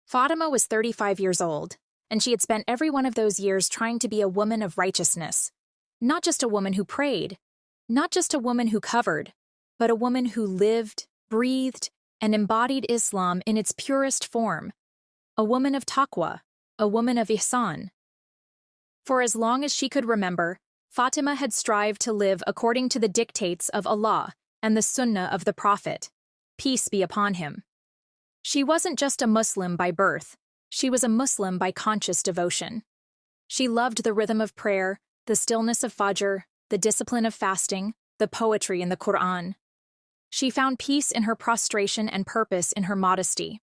Fatima was 35 years old, and she had spent every one of those years trying to be a woman of righteousness. Not just a woman who prayed, not just a woman who covered, but a woman who lived, breathed, and embodied Islam in its purest form. A woman of taqwa, a woman of ihsan. For as long as she could remember, Fatima had strived to live according to the dictates of Allah and the Sunnah of the Prophet, peace be upon him. She wasn't just a Muslim by birth, she was a Muslim by conscious devotion. She loved the rhythm of prayer, the stillness of Fajr, the discipline of fasting, the poetry in the Quran. She found peace in her prostration and purpose in her modesty.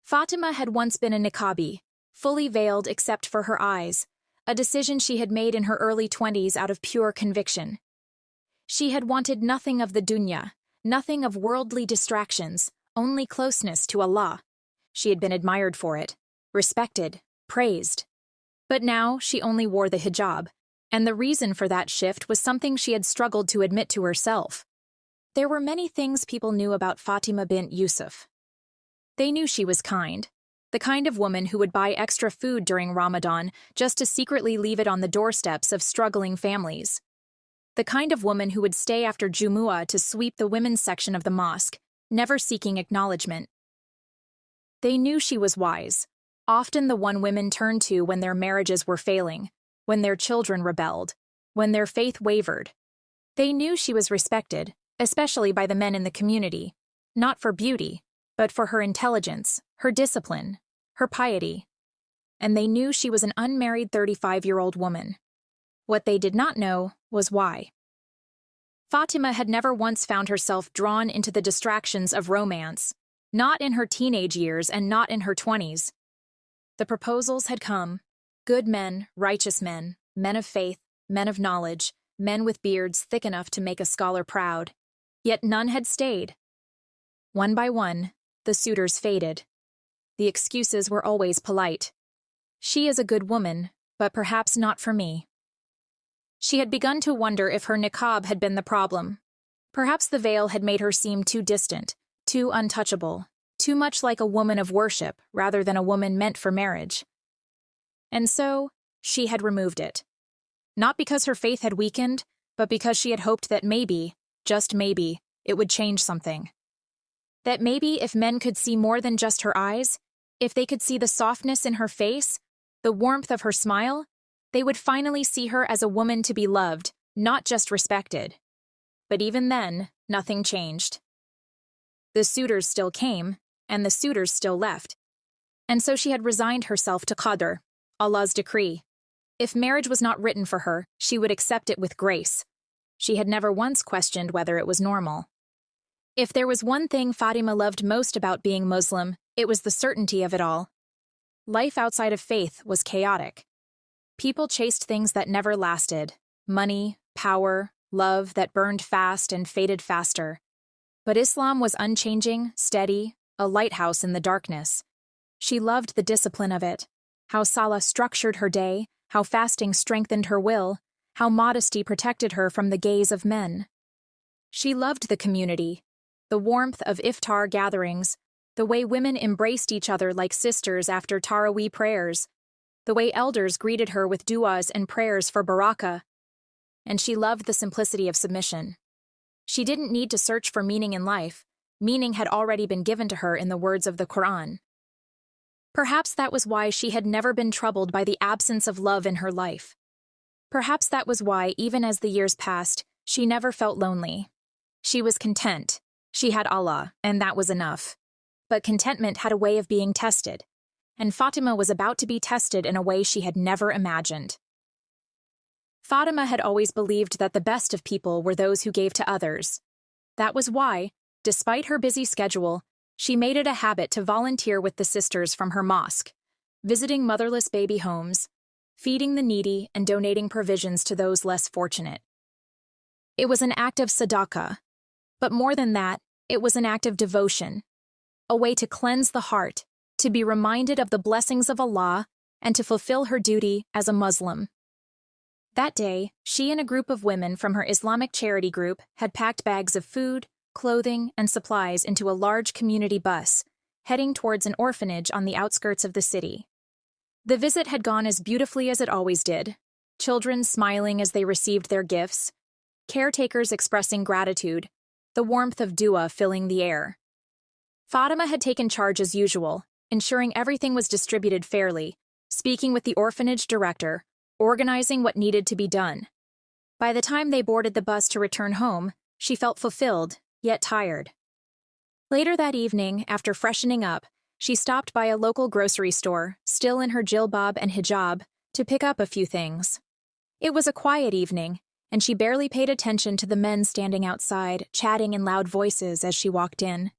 Fatima had once been a niqabi, fully veiled except for her eyes, a decision she had made in her early 20s out of pure conviction. She had wanted nothing of the dunya, nothing of worldly distractions, only closeness to Allah. She had been admired for it, respected, praised. But now she only wore the hijab, and the reason for that shift was something she had struggled to admit to herself. There were many things people knew about Fatima bint Yusuf. They knew she was kind, the kind of woman who would buy extra food during Ramadan just to secretly leave it on the doorsteps of struggling families. The kind of woman who would stay after Jumu'ah to sweep the women's section of the mosque, never seeking acknowledgement. They knew she was wise, often the one women turned to when their marriages were failing, when their children rebelled, when their faith wavered. They knew she was respected, especially by the men in the community, not for beauty, but for her intelligence, her discipline, her piety. And they knew she was an unmarried 35-year-old woman. What they did not know was why. Fatima had never once found herself drawn into the distractions of romance, not in her teenage years and not in her 20s. The proposals had come. Good men, righteous men, men of faith, men of knowledge, men with beards thick enough to make a scholar proud. Yet none had stayed. One by one, the suitors faded. The excuses were always polite. She is a good woman, but perhaps not for me. She had begun to wonder if her niqab had been the problem. Perhaps the veil had made her seem too distant, too untouchable, too much like a woman of worship rather than a woman meant for marriage. And so, she had removed it. Not because her faith had weakened, but because she had hoped that maybe, just maybe, it would change something. That maybe if men could see more than just her eyes, if they could see the softness in her face, the warmth of her smile, they would finally see her as a woman to be loved, not just respected. But even then, nothing changed. The suitors still came, and the suitors still left. And so she had resigned herself to Qadr, Allah's decree. If marriage was not written for her, she would accept it with grace. She had never once questioned whether it was normal. If there was one thing Fatima loved most about being Muslim, it was the certainty of it all. Life outside of faith was chaotic. People chased things that never lasted: money, power, love that burned fast and faded faster. But Islam was unchanging, steady, a lighthouse in the darkness. She loved the discipline of it, how salah structured her day, how fasting strengthened her will, how modesty protected her from the gaze of men. She loved the community, the warmth of iftar gatherings, the way women embraced each other like sisters after Taraweeh prayers, the way elders greeted her with du'as and prayers for barakah. And she loved the simplicity of submission. She didn't need to search for meaning in life. Meaning had already been given to her in the words of the Quran. Perhaps that was why she had never been troubled by the absence of love in her life. Perhaps that was why, even as the years passed, she never felt lonely. She was content. She had Allah, and that was enough. But contentment had a way of being tested, and Fatima was about to be tested in a way she had never imagined. Fatima had always believed that the best of people were those who gave to others. That was why, despite her busy schedule, she made it a habit to volunteer with the sisters from her mosque, visiting motherless baby homes, feeding the needy, and donating provisions to those less fortunate. It was an act of sadaqah, but more than that, it was an act of devotion, a way to cleanse the heart, to be reminded of the blessings of Allah, and to fulfill her duty as a Muslim. That day, she and a group of women from her Islamic charity group had packed bags of food, clothing, and supplies into a large community bus, heading towards an orphanage on the outskirts of the city. The visit had gone as beautifully as it always did, children smiling as they received their gifts, caretakers expressing gratitude, the warmth of dua filling the air. Fatima had taken charge as usual, ensuring everything was distributed fairly, speaking with the orphanage director, organizing what needed to be done. By the time they boarded the bus to return home, she felt fulfilled, yet tired. Later that evening, after freshening up, she stopped by a local grocery store, still in her jilbab and hijab, to pick up a few things. It was a quiet evening, and she barely paid attention to the men standing outside, chatting in loud voices as she walked in.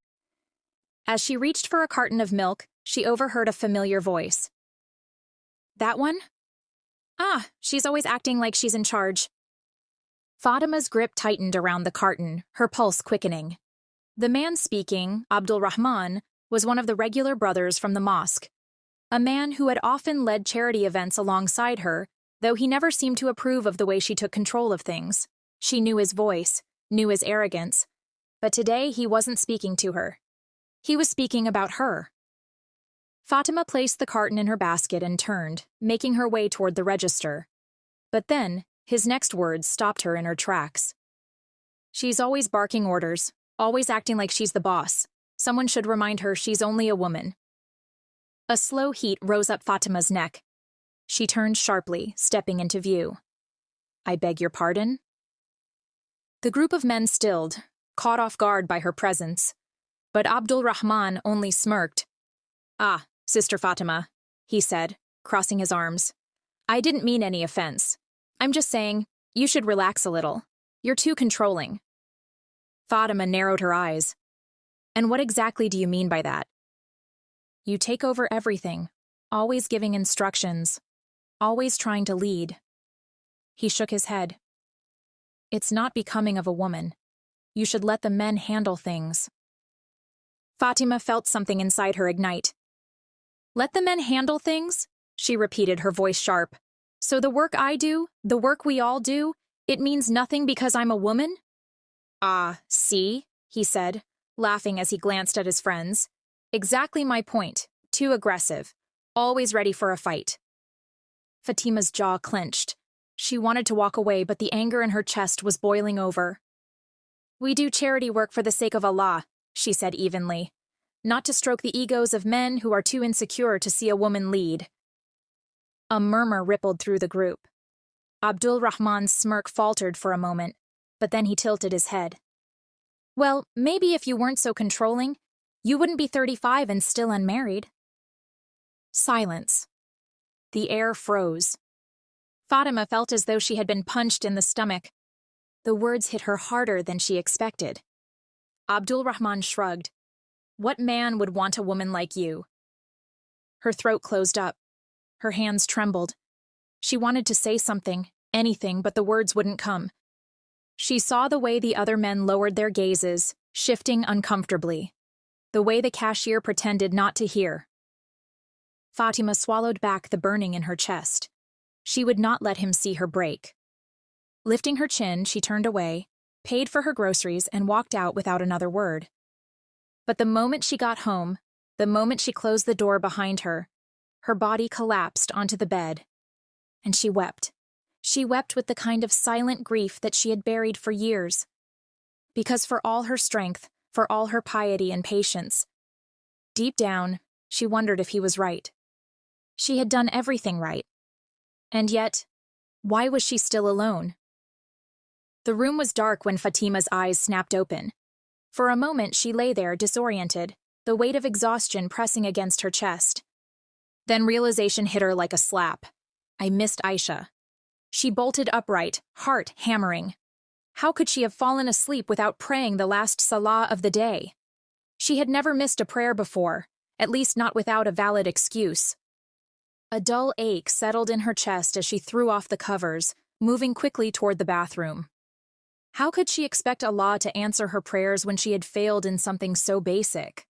As she reached for a carton of milk, she overheard a familiar voice. "That one? Ah, she's always acting like she's in charge." Fatima's grip tightened around the carton, her pulse quickening. The man speaking, Abdul Rahman, was one of the regular brothers from the mosque, a man who had often led charity events alongside her, though he never seemed to approve of the way she took control of things. She knew his voice, knew his arrogance, but today he wasn't speaking to her. He was speaking about her. Fatima placed the carton in her basket and turned, making her way toward the register. But then, his next words stopped her in her tracks. "She's always barking orders, always acting like she's the boss. Someone should remind her she's only a woman." A slow heat rose up Fatima's neck. She turned sharply, stepping into view. "I beg your pardon?" The group of men stilled, caught off guard by her presence. But Abdul Rahman only smirked. "Ah, Sister Fatima," he said, crossing his arms. "I didn't mean any offense. I'm just saying, you should relax a little. You're too controlling." Fatima narrowed her eyes. "And what exactly do you mean by that?" "You take over everything, always giving instructions, always trying to lead." He shook his head. "It's not becoming of a woman. You should let the men handle things." Fatima felt something inside her ignite. "Let the men handle things?" she repeated, her voice sharp. "So the work I do, the work we all do, it means nothing because I'm a woman?" "Ah, see," he said, laughing as he glanced at his friends. "Exactly my point. Too aggressive. Always ready for a fight." Fatima's jaw clenched. She wanted to walk away, but the anger in her chest was boiling over. "We do charity work for the sake of Allah," she said evenly, "not to stroke the egos of men who are too insecure to see a woman lead." A murmur rippled through the group. Abdul Rahman's smirk faltered for a moment, but then he tilted his head. "Well, maybe if you weren't so controlling, you wouldn't be 35 and still unmarried." Silence. The air froze. Fatima felt as though she had been punched in the stomach. The words hit her harder than she expected. Abdul Rahman shrugged. "What man would want a woman like you?" Her throat closed up. Her hands trembled. She wanted to say something, anything, but the words wouldn't come. She saw the way the other men lowered their gazes, shifting uncomfortably. The way the cashier pretended not to hear. Fatima swallowed back the burning in her chest. She would not let him see her break. Lifting her chin, she turned away, paid for her groceries, and walked out without another word. But the moment she got home, the moment she closed the door behind her, her body collapsed onto the bed. And she wept. She wept with the kind of silent grief that she had buried for years. Because for all her strength, for all her piety and patience, deep down, she wondered if he was right. She had done everything right. And yet, why was she still alone? The room was dark when Fatima's eyes snapped open. For a moment, she lay there, disoriented, the weight of exhaustion pressing against her chest. Then realization hit her like a slap. I missed Aisha. She bolted upright, heart hammering. How could she have fallen asleep without praying the last salah of the day? She had never missed a prayer before, at least not without a valid excuse. A dull ache settled in her chest as she threw off the covers, moving quickly toward the bathroom. How could she expect Allah to answer her prayers when she had failed in something so basic?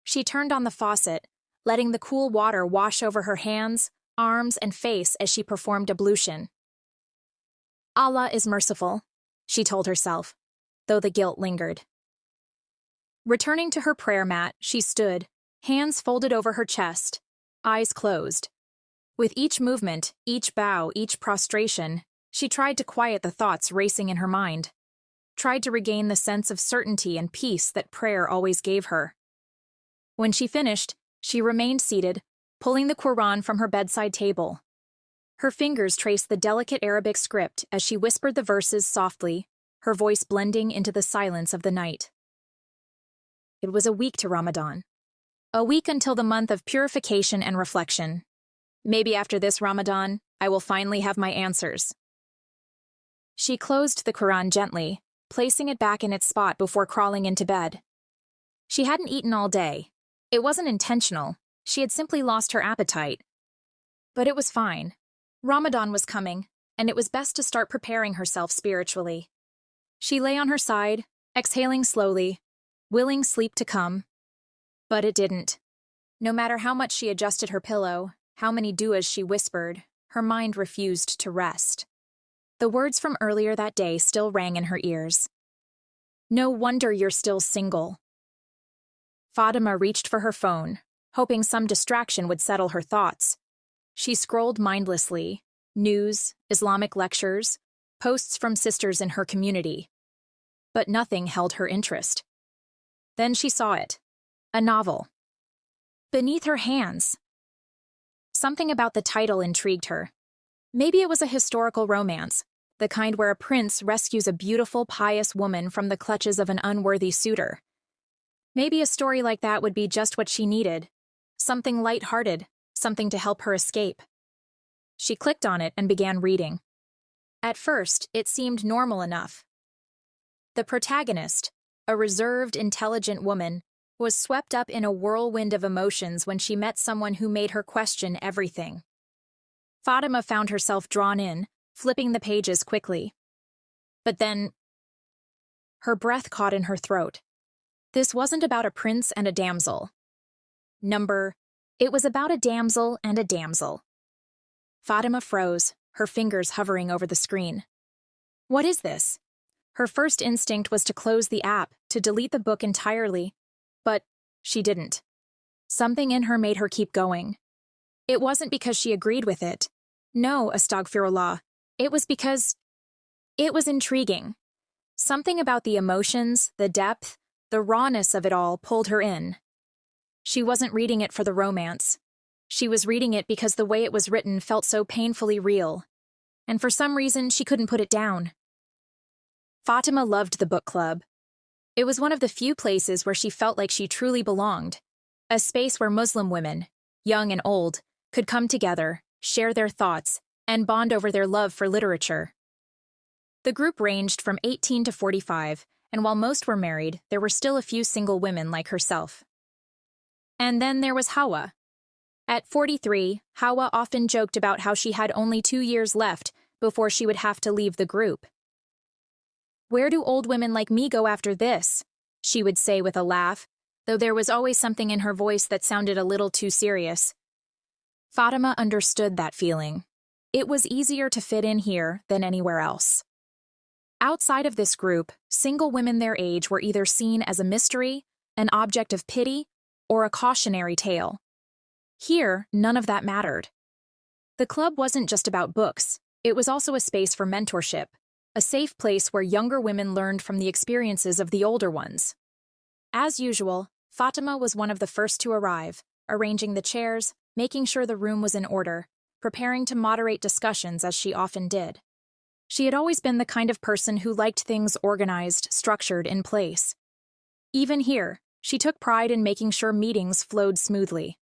She turned on the faucet, letting the cool water wash over her hands, arms, and face as she performed ablution. Allah is merciful, she told herself, though the guilt lingered. Returning to her prayer mat, she stood, hands folded over her chest, eyes closed. With each movement, each bow, each prostration, she tried to quiet the thoughts racing in her mind, tried to regain the sense of certainty and peace that prayer always gave her. When she finished, she remained seated, pulling the Quran from her bedside table. Her fingers traced the delicate Arabic script as she whispered the verses softly, her voice blending into the silence of the night. It was a week to Ramadan. A week until the month of purification and reflection. Maybe after this Ramadan, I will finally have my answers. She closed the Quran gently, placing it back in its spot before crawling into bed. She hadn't eaten all day. It wasn't intentional. She had simply lost her appetite. But it was fine. Ramadan was coming, and it was best to start preparing herself spiritually. She lay on her side, exhaling slowly, willing sleep to come. But it didn't. No matter how much she adjusted her pillow, how many du'as she whispered, her mind refused to rest. The words from earlier that day still rang in her ears. No wonder you're still single. Fatima reached for her phone, hoping some distraction would settle her thoughts. She scrolled mindlessly, news, Islamic lectures, posts from sisters in her community. But nothing held her interest. Then she saw it. A novel. Beneath her hands. Something about the title intrigued her. Maybe it was a historical romance, the kind where a prince rescues a beautiful, pious woman from the clutches of an unworthy suitor. Maybe a story like that would be just what she needed. Something light-hearted, something to help her escape. She clicked on it and began reading. At first, it seemed normal enough. The protagonist, a reserved, intelligent woman, was swept up in a whirlwind of emotions when she met someone who made her question everything. Fatima found herself drawn in, flipping the pages quickly. But then, her breath caught in her throat. This wasn't about a prince and a damsel. It was about a damsel and a damsel. Fatima froze, her fingers hovering over the screen. What is this? Her first instinct was to close the app, to delete the book entirely. But she didn't. Something in her made her keep going. It wasn't because she agreed with it. No, astaghfirullah. It was because it was intriguing. Something about the emotions, the depth, the rawness of it all pulled her in. She wasn't reading it for the romance. She was reading it because the way it was written felt so painfully real. And for some reason, she couldn't put it down. Fatima loved the book club. It was one of the few places where she felt like she truly belonged. A space where Muslim women, young and old, could come together, share their thoughts, and bond over their love for literature. The group ranged from 18 to 45, and while most were married, there were still a few single women like herself. And then there was Hawa. At 43, Hawa often joked about how she had only 2 years left before she would have to leave the group. "Where do old women like me go after this?" she would say with a laugh, though there was always something in her voice that sounded a little too serious. Fatima understood that feeling. It was easier to fit in here than anywhere else. Outside of this group, single women their age were either seen as a mystery, an object of pity, or a cautionary tale. Here, none of that mattered. The club wasn't just about books, it was also a space for mentorship, a safe place where younger women learned from the experiences of the older ones. As usual, Fatima was one of the first to arrive, arranging the chairs, making sure the room was in order, preparing to moderate discussions as she often did. She had always been the kind of person who liked things organized, structured, in place. Even here, she took pride in making sure meetings flowed smoothly.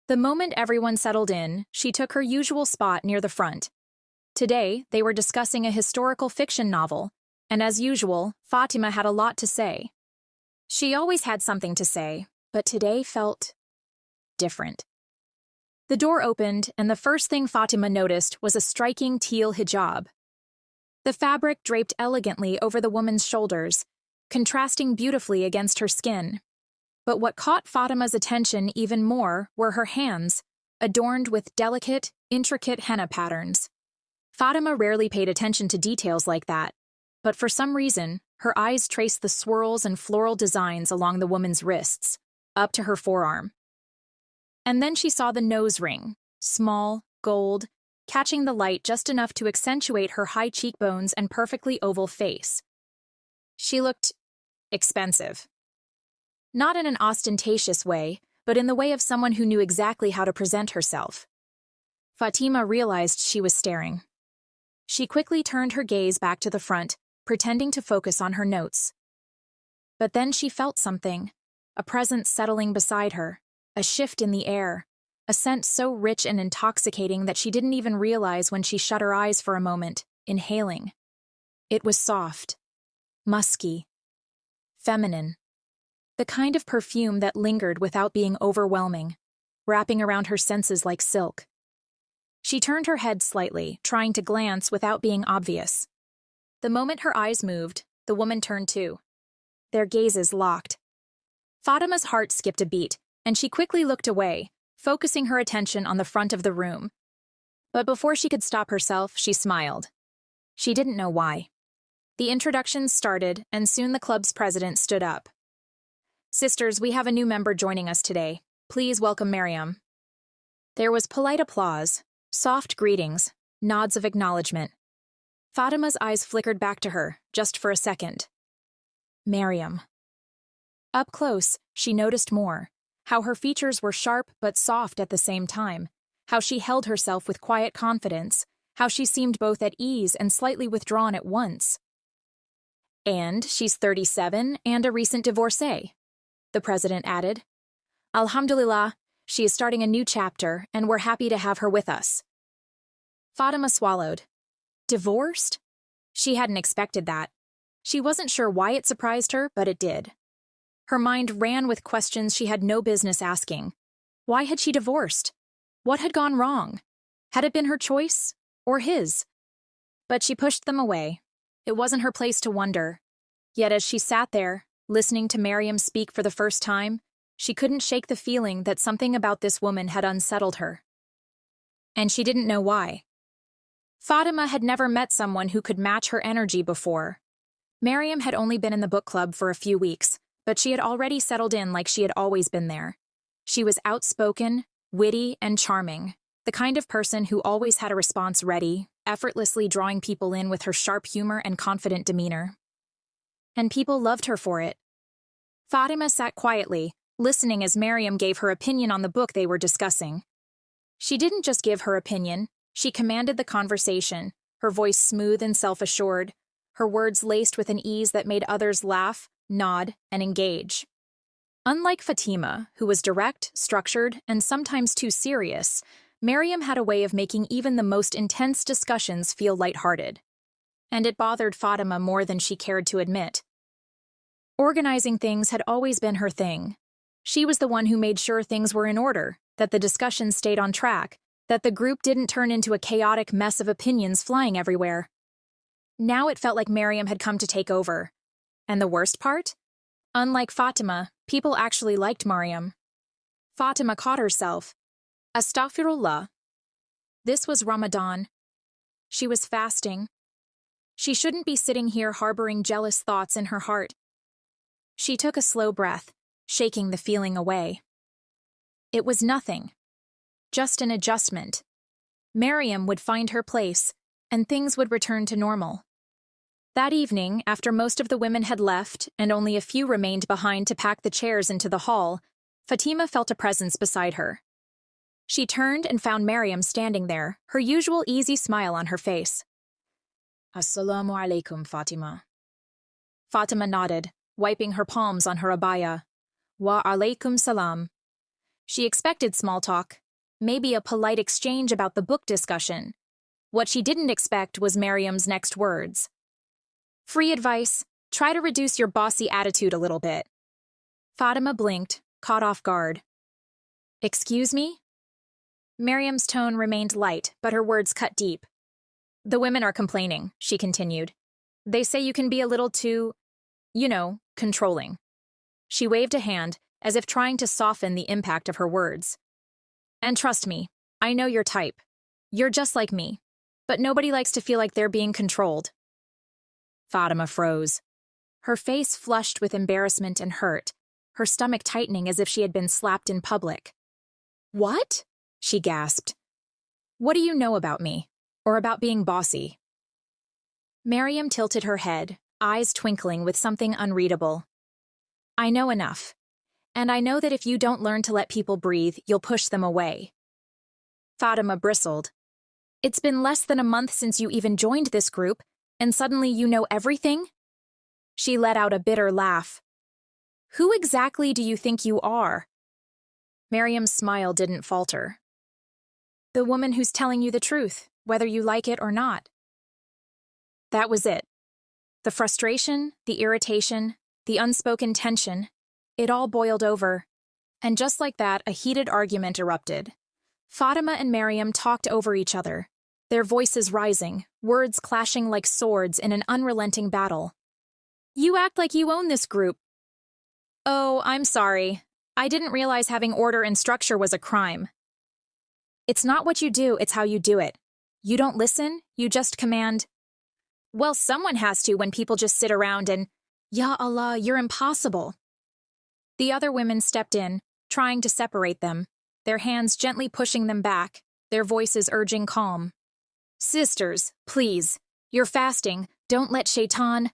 The moment everyone settled in, she took her usual spot near the front. Today, they were discussing a historical fiction novel, and as usual, Fatima had a lot to say. She always had something to say, but today felt different. The door opened, and the first thing Fatima noticed was a striking teal hijab. The fabric draped elegantly over the woman's shoulders, contrasting beautifully against her skin. But what caught Fatima's attention even more were her hands, adorned with delicate, intricate henna patterns. Fatima rarely paid attention to details like that, but for some reason, Her eyes traced the swirls and floral designs along the woman's wrists, up to her forearm. And then she saw the nose ring, small, gold, catching the light just enough to accentuate her high cheekbones and perfectly oval face. She looked expensive. Not in an ostentatious way, but in the way of someone who knew exactly how to present herself. Fatima realized she was staring. She quickly turned her gaze back to the front, pretending to focus on her notes. But then she felt something, a presence settling beside her, a shift in the air, a scent so rich and intoxicating that she didn't even realize when she shut her eyes for a moment, inhaling. It was soft, musky, feminine. The kind of perfume that lingered without being overwhelming, wrapping around her senses like silk. She turned her head slightly, trying to glance without being obvious. The moment her eyes moved, the woman turned too. Their gazes locked. Fatima's heart skipped a beat, and she quickly looked away, focusing her attention on the front of the room. But before she could stop herself, she smiled. She didn't know why. The introductions started, and soon the club's president stood up. "Sisters, we have a new member joining us today. Please welcome Maryam." There was polite applause, soft greetings, nods of acknowledgement. Fatima's eyes flickered back to her, just for a second. Maryam. Up close, she noticed more, how her features were sharp but soft at the same time, how she held herself with quiet confidence, how she seemed both at ease and slightly withdrawn at once. "And she's 37 and a recent divorcee," the president added. "Alhamdulillah, she is starting a new chapter, and we're happy to have her with us." Fatima swallowed. Divorced? She hadn't expected that. She wasn't sure why it surprised her, but it did. Her mind ran with questions she had no business asking. Why had she divorced? What had gone wrong? Had it been her choice, or his? But she pushed them away. It wasn't her place to wonder. Yet as she sat there, listening to Maryam speak for the first time, she couldn't shake the feeling that something about this woman had unsettled her. And she didn't know why. Fatima had never met someone who could match her energy before. Maryam had only been in the book club for a few weeks, but she had already settled in like she had always been there. She was outspoken, witty, and charming, the kind of person who always had a response ready, effortlessly drawing people in with her sharp humor and confident demeanor. And people loved her for it. Fatima sat quietly, listening as Maryam gave her opinion on the book they were discussing. She didn't just give her opinion, she commanded the conversation, her voice smooth and self-assured, her words laced with an ease that made others laugh, nod, and engage. Unlike Fatima, who was direct, structured, and sometimes too serious, Maryam had a way of making even the most intense discussions feel lighthearted. And it bothered Fatima more than she cared to admit. Organizing things had always been her thing. She was the one who made sure things were in order, that the discussions stayed on track, that the group didn't turn into a chaotic mess of opinions flying everywhere. Now it felt like Maryam had come to take over. And the worst part? Unlike Fatima, people actually liked Maryam. Fatima caught herself. Astaghfirullah. This was Ramadan. She was fasting. She shouldn't be sitting here harboring jealous thoughts in her heart. She took a slow breath, shaking the feeling away. It was nothing. Just an adjustment. Maryam would find her place, and things would return to normal. That evening, after most of the women had left and only a few remained behind to pack the chairs into the hall, Fatima felt a presence beside her. She turned and found Maryam standing there, her usual easy smile on her face. "Assalamu alaikum, Fatima." Fatima nodded, wiping her palms on her abaya. "Wa alaikum salam." She expected small talk, maybe a polite exchange about the book discussion. What she didn't expect was Maryam's next words. "Free advice, try to reduce your bossy attitude a little bit." Fatima blinked, caught off guard. "Excuse me?" Maryam's tone remained light, but her words cut deep. "The women are complaining," she continued. "They say you can be a little too, controlling." She waved a hand, as if trying to soften the impact of her words. "And trust me, I know your type. You're just like me. But nobody likes to feel like they're being controlled." Fatima froze. her face flushed with embarrassment and hurt, her stomach tightening as if she had been slapped in public. "What?" she gasped. "What do you know about me? Or about being bossy?" Maryam tilted her head, eyes twinkling with something unreadable. "I know enough. And I know that if you don't learn to let people breathe, you'll push them away." Fatima bristled. "It's been less than a month since you even joined this group, and suddenly you know everything?" She let out a bitter laugh. "Who exactly do you think you are?" Maryam's smile didn't falter. "The woman who's telling you the truth, whether you like it or not." That was it. The frustration, the irritation, the unspoken tension, it all boiled over. And just like that, a heated argument erupted. Fatima and Maryam talked over each other, their voices rising, words clashing like swords in an unrelenting battle. "You act like you own this group." "Oh, I'm sorry. I didn't realize having order and structure was a crime." "It's not what you do, it's how you do it. You don't listen, you just command." "Well, someone has to when people just sit around and, Ya Allah, you're impossible." The other women stepped in, trying to separate them, their hands gently pushing them back, their voices urging calm. "Sisters, please. You're fasting. Don't let Shaitan—"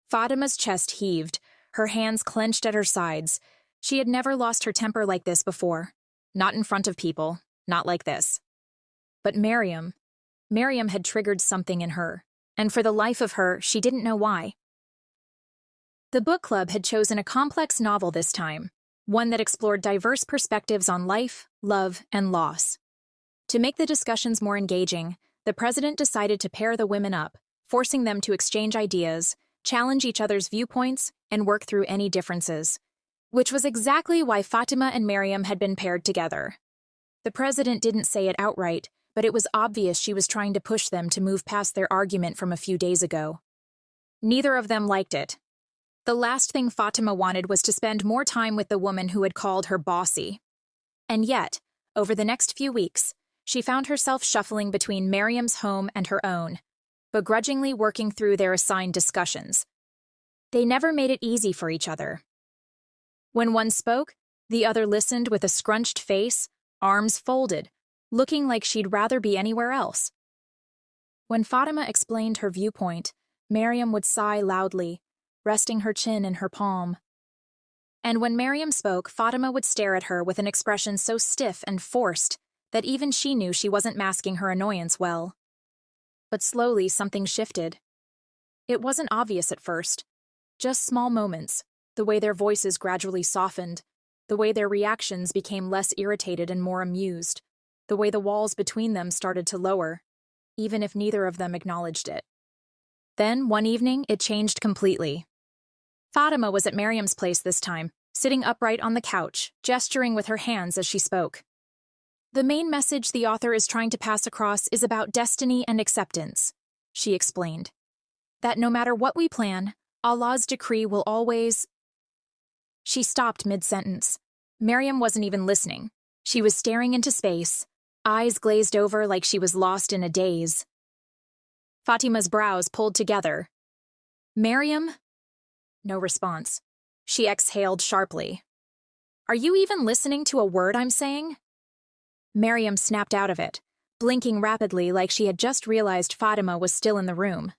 Fatima's chest heaved, her hands clenched at her sides. She had never lost her temper like this before. Not in front of people, not like this. But Maryam had triggered something in her, and for the life of her, she didn't know why. The book club had chosen a complex novel this time, one that explored diverse perspectives on life, love, and loss. To make the discussions more engaging, the president decided to pair the women up, forcing them to exchange ideas, challenge each other's viewpoints, and work through any differences. Which was exactly why Fatima and Maryam had been paired together. The president didn't say it outright, but it was obvious she was trying to push them to move past their argument from a few days ago. Neither of them liked it. The last thing Fatima wanted was to spend more time with the woman who had called her bossy. And yet, over the next few weeks, she found herself shuffling between Maryam's home and her own, begrudgingly working through their assigned discussions. They never made it easy for each other. When one spoke, the other listened with a scrunched face, arms folded, looking like she'd rather be anywhere else. When Fatima explained her viewpoint, Maryam would sigh loudly, resting her chin in her palm. And when Maryam spoke, Fatima would stare at her with an expression so stiff and forced that even she knew she wasn't masking her annoyance well. But slowly something shifted. It wasn't obvious at first, just small moments, the way their voices gradually softened, the way their reactions became less irritated and more amused, the way the walls between them started to lower, even if neither of them acknowledged it. Then, one evening, it changed completely. Fatima was at Maryam's place this time, sitting upright on the couch, gesturing with her hands as she spoke. "The main message the author is trying to pass across is about destiny and acceptance," she explained. "That no matter what we plan, Allah's decree will always—" She stopped mid-sentence. Maryam wasn't even listening. She was staring into space, eyes glazed over like she was lost in a daze. Fatima's brows pulled together. "Maryam?" No response. She exhaled sharply. "Are you even listening to a word I'm saying?" Maryam snapped out of it, blinking rapidly like she had just realized Fatima was still in the room.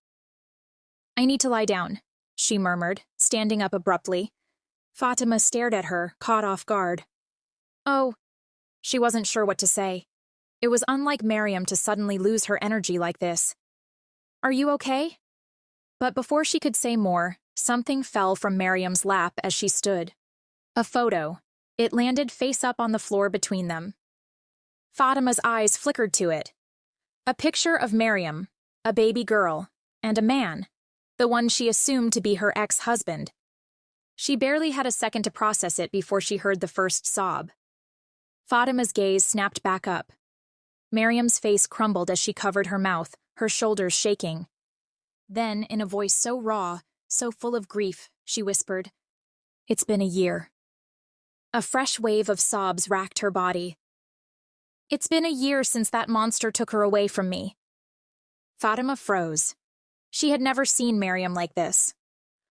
"I need to lie down," she murmured, standing up abruptly. Fatima stared at her, caught off guard. "Oh." She wasn't sure what to say. It was unlike Maryam to suddenly lose her energy like this. "Are you okay?" But before she could say more, something fell from Maryam's lap as she stood. A photo. It landed face up on the floor between them. Fatima's eyes flickered to it. A picture of Maryam, a baby girl, and a man, the one she assumed to be her ex-husband. She barely had a second to process it before she heard the first sob. Fatima's gaze snapped back up. Maryam's face crumbled as she covered her mouth, her shoulders shaking. Then, in a voice so raw, so full of grief, she whispered, "It's been a year." A fresh wave of sobs racked her body. "It's been a year since that monster took her away from me. Fatima froze. She had never seen Maryam like this.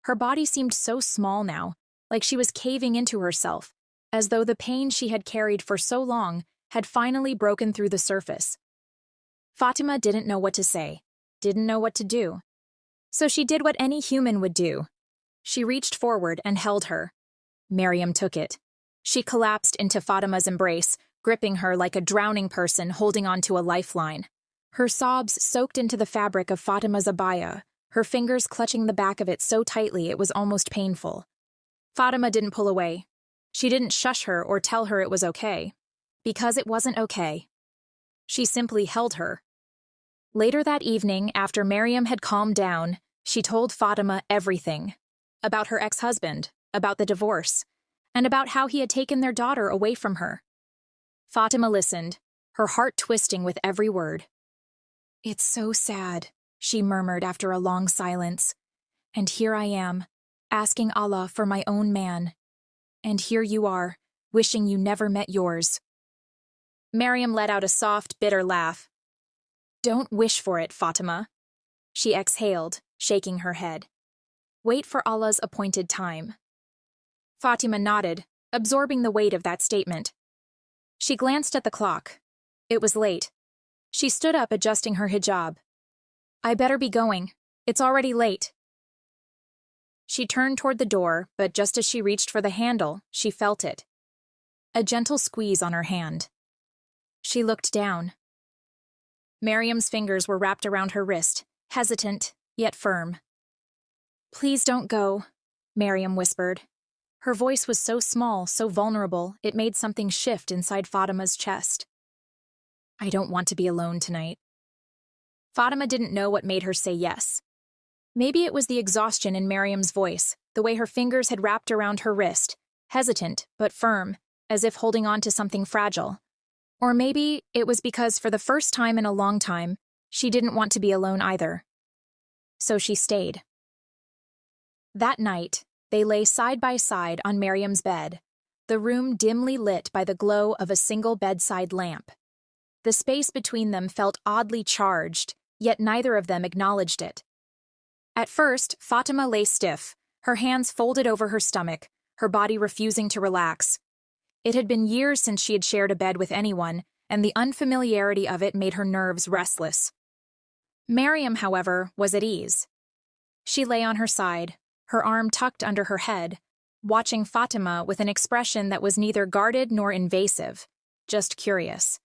Her body seemed so small now, like she was caving into herself, as though the pain she had carried for so long had finally broken through the surface. Fatima didn't know what to say, didn't know what to do. So she did what any human would do. She reached forward and held her. Maryam took it. She collapsed into Fatima's embrace, gripping her like a drowning person holding onto a lifeline. Her sobs soaked into the fabric of Fatima's abaya, her fingers clutching the back of it so tightly it was almost painful. Fatima didn't pull away. She didn't shush her or tell her it was okay. Because it wasn't okay. She simply held her. Later that evening, after Maryam had calmed down, she told Fatima everything. About her ex-husband, about the divorce, and about how he had taken their daughter away from her. Fatima listened, her heart twisting with every word. "It's so sad," she murmured after a long silence. "And here I am, asking Allah for my own man. And here you are, wishing you never met yours." Maryam let out a soft, bitter laugh. "Don't wish for it, Fatima." She exhaled, shaking her head. "Wait for Allah's appointed time." Fatima nodded, absorbing the weight of that statement. She glanced at the clock. It was late. She stood up, adjusting her hijab. "I better be going. It's already late." She turned toward the door, but just as she reached for the handle, she felt it. A gentle squeeze on her hand. She looked down. Maryam's fingers were wrapped around her wrist, hesitant, yet firm. "Please don't go," Maryam whispered. Her voice was so small, so vulnerable, it made something shift inside Fatima's chest. "I don't want to be alone tonight." Fatima didn't know what made her say yes. Maybe it was the exhaustion in Maryam's voice, the way her fingers had wrapped around her wrist, hesitant but firm, as if holding on to something fragile. Or maybe it was because for the first time in a long time, she didn't want to be alone either. So she stayed. That night, they lay side by side on Maryam's bed, the room dimly lit by the glow of a single bedside lamp. The space between them felt oddly charged, yet neither of them acknowledged it. At first, Fatima lay stiff, her hands folded over her stomach, her body refusing to relax. It had been years since she had shared a bed with anyone, and the unfamiliarity of it made her nerves restless. Maryam, however, was at ease. She lay on her side, her arm tucked under her head, watching Fatima with an expression that was neither guarded nor invasive, just curious.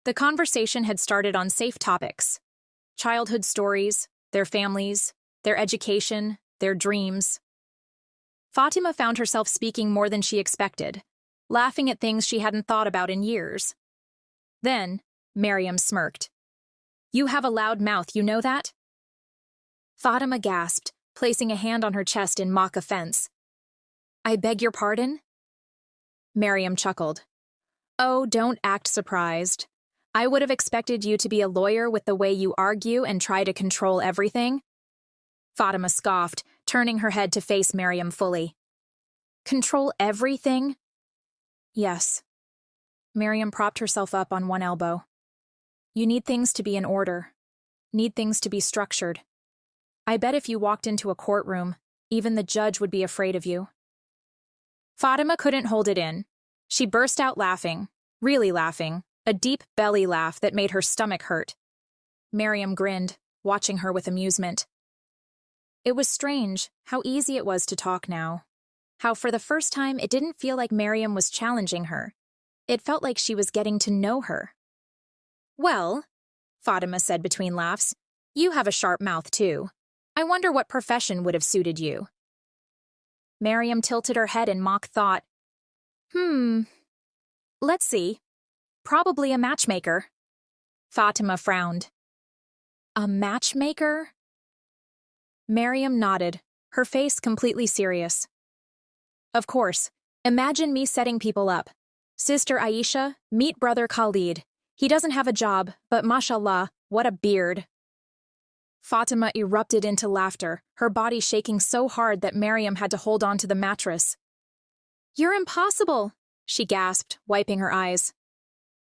The conversation had started on safe topics: childhood stories, their families, their education, their dreams. Fatima found herself speaking more than she expected, laughing at things she hadn't thought about in years. Then, Maryam smirked. "You have a loud mouth, you know that?" Fatima gasped, placing a hand on her chest in mock offense. "I beg your pardon?" Maryam chuckled. "Oh, don't act surprised. I would have expected you to be a lawyer with the way you argue and try to control everything." Fatima scoffed, turning her head to face Maryam fully. "Control everything?" "Yes." Maryam propped herself up on one elbow. "You need things to be in order. Need things to be structured. I bet if you walked into a courtroom, even the judge would be afraid of you." Fatima couldn't hold it in. She burst out laughing, really laughing, a deep belly laugh that made her stomach hurt. Maryam grinned, watching her with amusement. It was strange how easy it was to talk now. How for the first time it didn't feel like Maryam was challenging her. It felt like she was getting to know her. "Well," Fatima said between laughs, "you have a sharp mouth too. I wonder what profession would have suited you." Maryam tilted her head in mock thought. Let's see. Probably a matchmaker." Fatima frowned. "A matchmaker?" Maryam nodded, her face completely serious. "Of course. Imagine me setting people up. Sister Aisha, meet brother Khalid. He doesn't have a job, but mashallah, what a beard." Fatima erupted into laughter, her body shaking so hard that Maryam had to hold on to the mattress. "You're impossible," she gasped, wiping her eyes.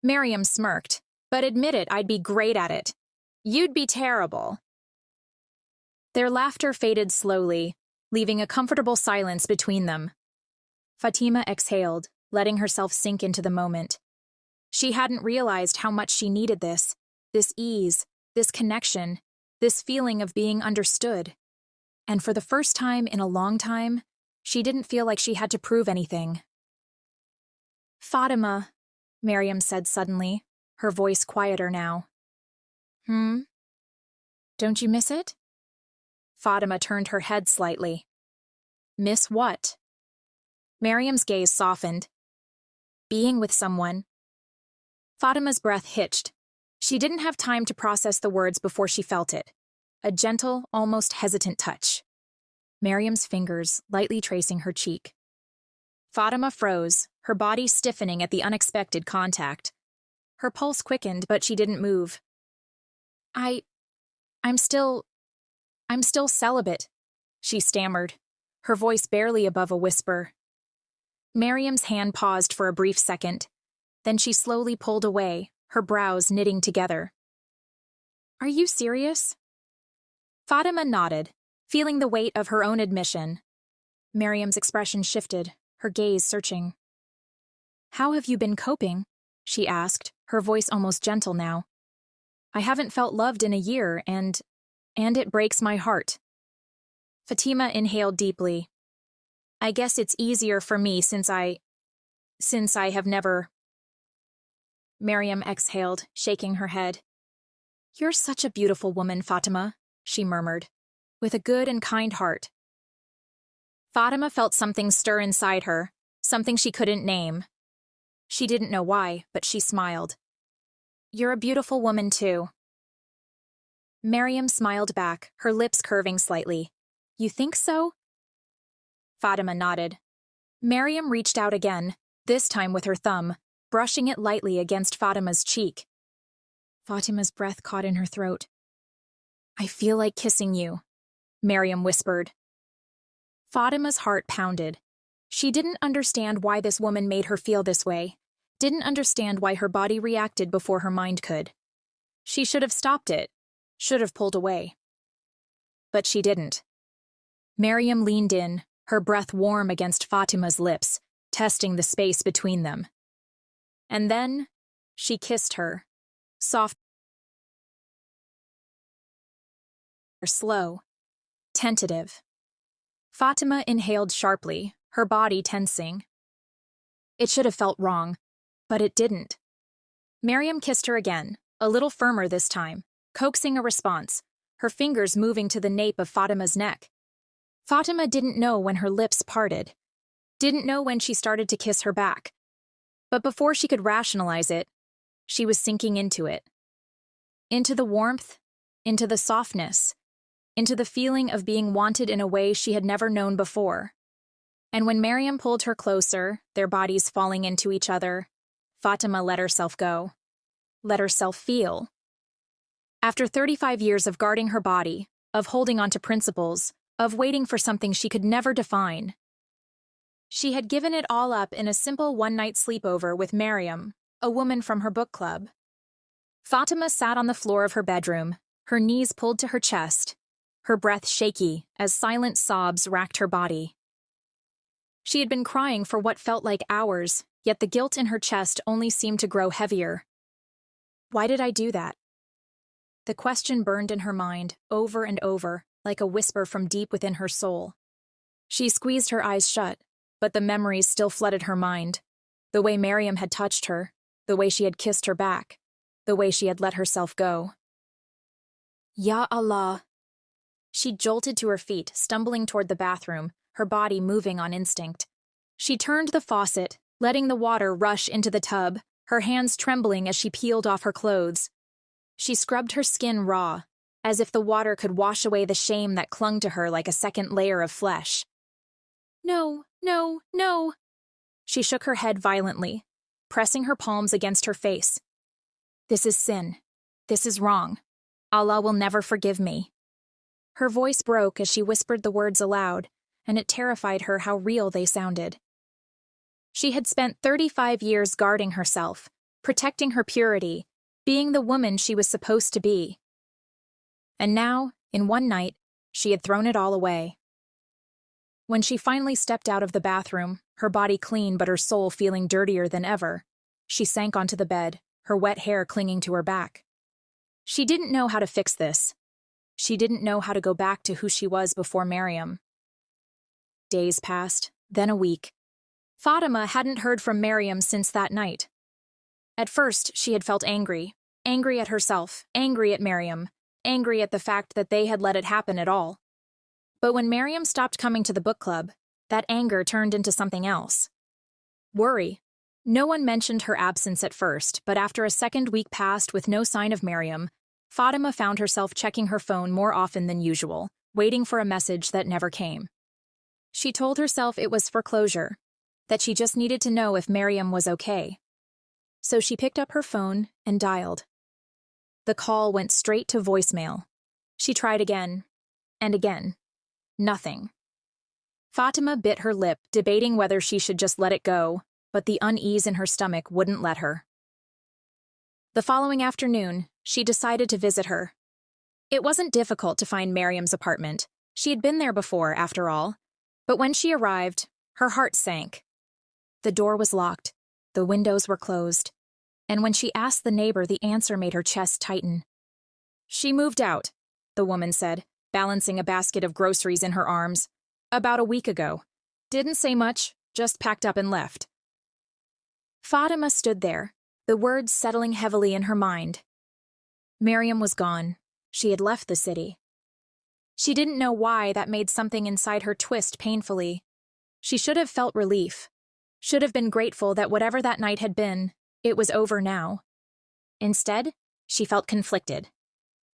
Maryam smirked, but admitted I'd be great at it. You'd be terrible. Their laughter faded slowly, leaving a comfortable silence between them. Fatima exhaled, letting herself sink into the moment. She hadn't realized how much she needed this ease, this connection, this feeling of being understood. And for the first time in a long time, she didn't feel like she had to prove anything. Fatima, Maryam said suddenly, her voice quieter now. Don't you miss it? Fatima turned her head slightly. Miss what? Maryam's gaze softened. Being with someone. Fatima's breath hitched. She didn't have time to process the words before she felt it. A gentle, almost hesitant touch. Maryam's fingers lightly tracing her cheek. Fatima froze, her body stiffening at the unexpected contact. Her pulse quickened, but she didn't move. I'm still celibate, she stammered, her voice barely above a whisper. Maryam's hand paused for a brief second. Then she slowly pulled away, her brows knitting together. Are you serious? Fatima nodded, feeling the weight of her own admission. Maryam's expression shifted, her gaze searching. How have you been coping? She asked, her voice almost gentle now. I haven't felt loved in a year, and it breaks my heart. Fatima inhaled deeply. I guess it's easier for me since I have never... Maryam exhaled, shaking her head. You're such a beautiful woman, Fatima, she murmured, with a good and kind heart. Fatima felt something stir inside her, something she couldn't name. She didn't know why, but she smiled. You're a beautiful woman, too. Maryam smiled back, her lips curving slightly. You think so? Fatima nodded. Maryam reached out again, this time with her thumb, brushing it lightly against Fatima's cheek. Fatima's breath caught in her throat. I feel like kissing you, Maryam whispered. Fatima's heart pounded. She didn't understand why this woman made her feel this way, didn't understand why her body reacted before her mind could. She should have stopped it, should have pulled away. But she didn't. Maryam leaned in, her breath warm against Fatima's lips, testing the space between them. And then, she kissed her, soft, slow, tentative. Fatima inhaled sharply, her body tensing. It should have felt wrong, but it didn't. Maryam kissed her again, a little firmer this time, coaxing a response, her fingers moving to the nape of Fatima's neck. Fatima didn't know when her lips parted, didn't know when she started to kiss her back. But before she could rationalize it, she was sinking into it. Into the warmth, into the softness, into the feeling of being wanted in a way she had never known before. And when Maryam pulled her closer, their bodies falling into each other, Fatima let herself go, let herself feel. After 35 years of guarding her body, of holding on to principles, of waiting for something she could never define, she had given it all up in a simple one-night sleepover with Maryam, a woman from her book club. Fatima sat on the floor of her bedroom, her knees pulled to her chest, her breath shaky as silent sobs racked her body. She had been crying for what felt like hours, yet the guilt in her chest only seemed to grow heavier. Why did I do that? The question burned in her mind, over and over, like a whisper from deep within her soul. She squeezed her eyes shut, but the memories still flooded her mind. The way Maryam had touched her, the way she had kissed her back, the way she had let herself go. Ya Allah! She jolted to her feet, stumbling toward the bathroom, her body moving on instinct. She turned the faucet, letting the water rush into the tub, her hands trembling as she peeled off her clothes. She scrubbed her skin raw, as if the water could wash away the shame that clung to her like a second layer of flesh. No, no, no! She shook her head violently, pressing her palms against her face. This is sin. This is wrong. Allah will never forgive me. Her voice broke as she whispered the words aloud, and it terrified her how real they sounded. She had spent 35 years guarding herself, protecting her purity, being the woman she was supposed to be. And now, in one night, she had thrown it all away. When she finally stepped out of the bathroom, her body clean but her soul feeling dirtier than ever, she sank onto the bed, her wet hair clinging to her back. She didn't know how to fix this. She didn't know how to go back to who she was before Maryam. Days passed, then a week. Fatima hadn't heard from Maryam since that night. At first, she had felt angry at herself, angry at Maryam, angry at the fact that they had let it happen at all. But when Maryam stopped coming to the book club, that anger turned into something else. Worry. No one mentioned her absence at first, but after a second week passed with no sign of Maryam, Fatima found herself checking her phone more often than usual, waiting for a message that never came. She told herself it was for closure, that she just needed to know if Maryam was okay. So she picked up her phone and dialed. The call went straight to voicemail. She tried again, and again. Nothing. Fatima bit her lip, debating whether she should just let it go, but the unease in her stomach wouldn't let her. The following afternoon, she decided to visit her. It wasn't difficult to find Maryam's apartment. She had been there before, after all. But when she arrived, her heart sank. The door was locked, the windows were closed, and when she asked the neighbor, the answer made her chest tighten. "She moved out," the woman said, balancing a basket of groceries in her arms. "About a week ago. Didn't say much, just packed up and left." Fatima stood there, the words settling heavily in her mind. Maryam was gone. She had left the city. She didn't know why that made something inside her twist painfully. She should have felt relief. Should have been grateful that whatever that night had been, it was over now. Instead, she felt conflicted.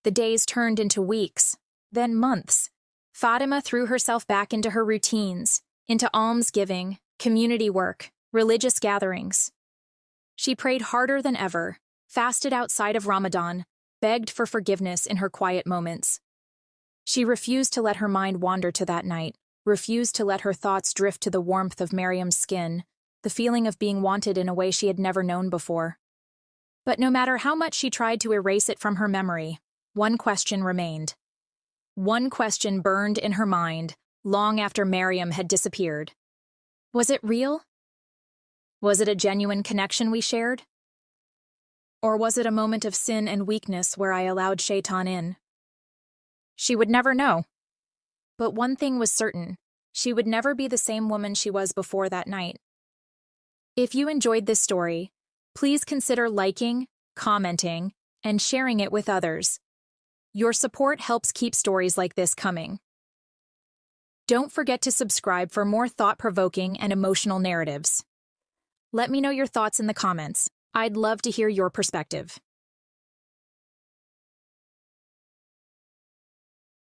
The days turned into weeks, then months. Fatima threw herself back into her routines, into almsgiving, community work, religious gatherings. She prayed harder than ever, fasted outside of Ramadan, begged for forgiveness in her quiet moments. She refused to let her mind wander to that night, refused to let her thoughts drift to the warmth of Maryam's skin, the feeling of being wanted in a way she had never known before. But no matter how much she tried to erase it from her memory, one question remained. One question burned in her mind long after Maryam had disappeared. Was it real? Was it a genuine connection we shared? Or was it a moment of sin and weakness where I allowed Shaitan in? She would never know. But one thing was certain, she would never be the same woman she was before that night. If you enjoyed this story, please consider liking, commenting, and sharing it with others. Your support helps keep stories like this coming. Don't forget to subscribe for more thought-provoking and emotional narratives. Let me know your thoughts in the comments. I'd love to hear your perspective.